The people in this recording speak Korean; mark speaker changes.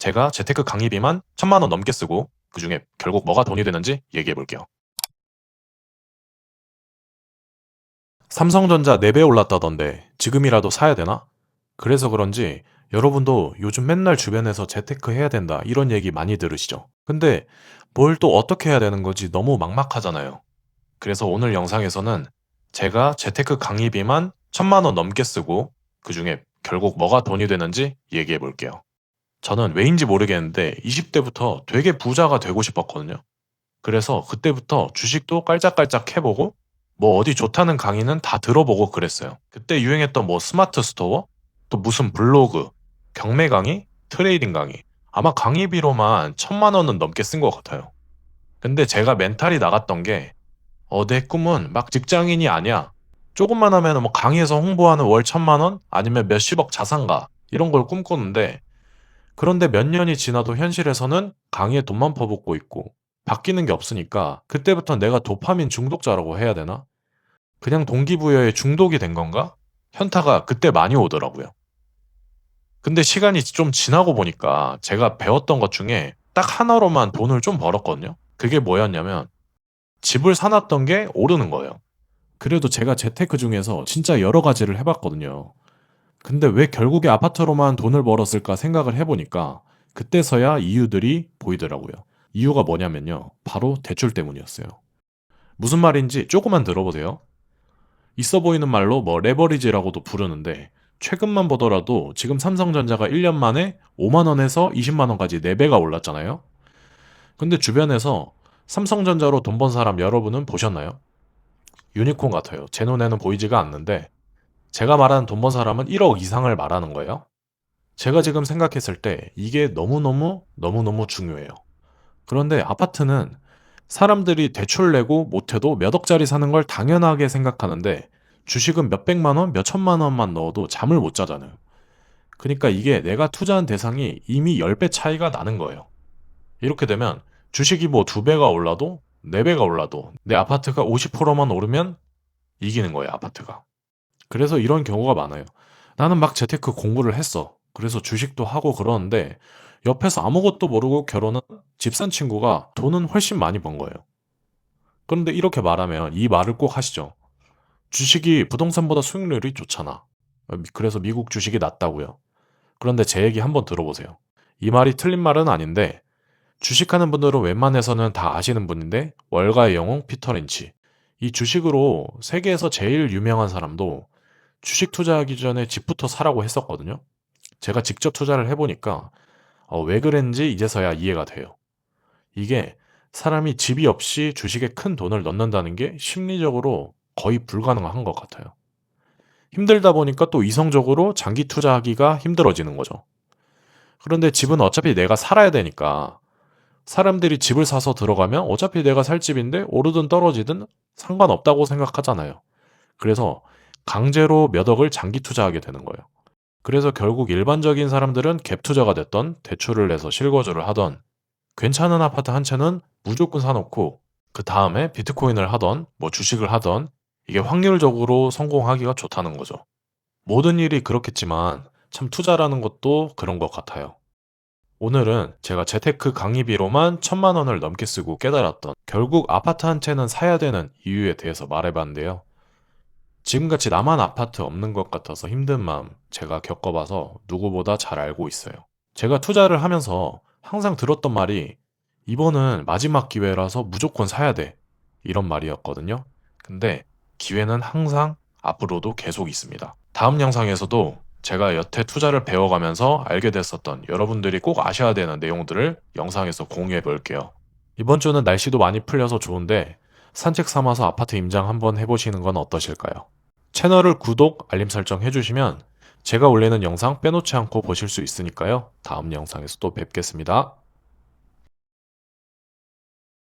Speaker 1: 제가 재테크 강의비만 1,000만 원 넘게 쓰고 그중에 결국 뭐가 돈이 되는지 얘기해 볼게요. 삼성전자 4배 올랐다던데 지금이라도 사야 되나? 그래서 그런지 여러분도 요즘 맨날 주변에서 재테크 해야 된다 이런 얘기 많이 들으시죠? 근데 뭘 또 어떻게 해야 되는 건지 너무 막막하잖아요. 그래서 오늘 영상에서는 제가 재테크 강의비만 1,000만 원 넘게 쓰고 그중에 결국 뭐가 돈이 되는지 얘기해 볼게요. 저는 왜인지 모르겠는데 20대부터 되게 부자가 되고 싶었거든요. 그래서 그때부터 주식도 깔짝깔짝 해보고 뭐 어디 좋다는 강의는 다 들어보고 그랬어요. 그때 유행했던 뭐 스마트 스토어, 또 무슨 블로그, 경매 강의, 트레이딩 강의. 아마 강의비로만 1,000만 원은 넘게 쓴 것 같아요. 근데 제가 멘탈이 나갔던 게, 내 꿈은 막 직장인이 아니야. 조금만 하면 뭐 강의에서 홍보하는 월 1,000만 원? 아니면 몇십억 자산가. 이런 걸 꿈꾸는데, 그런데 몇 년이 지나도 현실에서는 강의에 돈만 퍼붓고 있고 바뀌는 게 없으니까 그때부터 내가 도파민 중독자라고 해야 되나? 그냥 동기부여에 중독이 된 건가? 현타가 그때 많이 오더라고요. 근데 시간이 좀 지나고 보니까 제가 배웠던 것 중에 딱 하나로만 돈을 좀 벌었거든요. 그게 뭐였냐면 집을 사놨던 게 오르는 거예요. 그래도 제가 재테크 중에서 진짜 여러 가지를 해봤거든요. 근데 왜 결국에 아파트로만 돈을 벌었을까 생각을 해보니까 그때서야 이유들이 보이더라고요. 이유가 뭐냐면요. 바로 대출 때문이었어요. 무슨 말인지 조금만 들어보세요. 있어 보이는 말로 뭐 레버리지라고도 부르는데 최근만 보더라도 지금 삼성전자가 1년 만에 5만 원에서 20만 원까지 4배가 올랐잖아요. 근데 주변에서 삼성전자로 돈 번 사람 여러분은 보셨나요? 유니콘 같아요. 제 눈에는 보이지가 않는데 제가 말하는 돈 번 사람은 1억 이상을 말하는 거예요. 제가 지금 생각했을 때 이게 너무너무 중요해요. 그런데 아파트는 사람들이 대출 내고 못해도 몇 억짜리 사는 걸 당연하게 생각하는데 주식은 몇 백만 원, 몇 천만 원만 넣어도 잠을 못 자잖아요. 그러니까 이게 내가 투자한 대상이 이미 10배 차이가 나는 거예요. 이렇게 되면 주식이 뭐 2배가 올라도 4배가 올라도 내 아파트가 50%만 오르면 이기는 거예요, 아파트가. 그래서 이런 경우가 많아요. 나는 막 재테크 공부를 했어. 그래서 주식도 하고 그러는데 옆에서 아무것도 모르고 결혼한 집산 친구가 돈은 훨씬 많이 번 거예요. 그런데 이렇게 말하면 이 말을 꼭 하시죠. 주식이 부동산보다 수익률이 좋잖아. 그래서 미국 주식이 낫다고요. 그런데 제 얘기 한번 들어보세요. 이 말이 틀린 말은 아닌데 주식하는 분들은 웬만해서는 다 아시는 분인데 월가의 영웅 피터 린치. 이 주식으로 세계에서 제일 유명한 사람도 주식 투자하기 전에 집부터 사라고 했었거든요. 제가 직접 투자를 해보니까 왜 그랬는지 이제서야 이해가 돼요. 이게 사람이 집이 없이 주식에 큰 돈을 넣는다는 게 심리적으로 거의 불가능한 것 같아요. 힘들다 보니까 또 이성적으로 장기 투자하기가 힘들어지는 거죠. 그런데 집은 어차피 내가 살아야 되니까 사람들이 집을 사서 들어가면 어차피 내가 살 집인데 오르든 떨어지든 상관없다고 생각하잖아요. 그래서 강제로 몇 억을 장기 투자하게 되는 거예요. 그래서 결국 일반적인 사람들은 갭 투자가 됐던 대출을 내서 실거주를 하던 괜찮은 아파트 한 채는 무조건 사놓고 그 다음에 비트코인을 하던 뭐 주식을 하던 이게 확률적으로 성공하기가 좋다는 거죠. 모든 일이 그렇겠지만 참 투자라는 것도 그런 것 같아요. 오늘은 제가 재테크 강의비로만 1,000만 원을 넘게 쓰고 깨달았던 결국 아파트 한 채는 사야 되는 이유에 대해서 말해봤는데요. 지금같이 나만 아파트 없는 것 같아서 힘든 마음 제가 겪어봐서 누구보다 잘 알고 있어요. 제가 투자를 하면서 항상 들었던 말이 이번은 마지막 기회라서 무조건 사야 돼. 이런 말이었거든요. 근데 기회는 항상 앞으로도 계속 있습니다. 다음 영상에서도 제가 여태 투자를 배워가면서 알게 됐었던 여러분들이 꼭 아셔야 되는 내용들을 영상에서 공유해 볼게요. 이번 주는 날씨도 많이 풀려서 좋은데 산책 삼아서 아파트 임장 한번 해보시는 건 어떠실까요? 채널을 구독, 알림 설정 해주시면 제가 올리는 영상 빼놓지 않고 보실 수 있으니까요. 다음 영상에서 또 뵙겠습니다.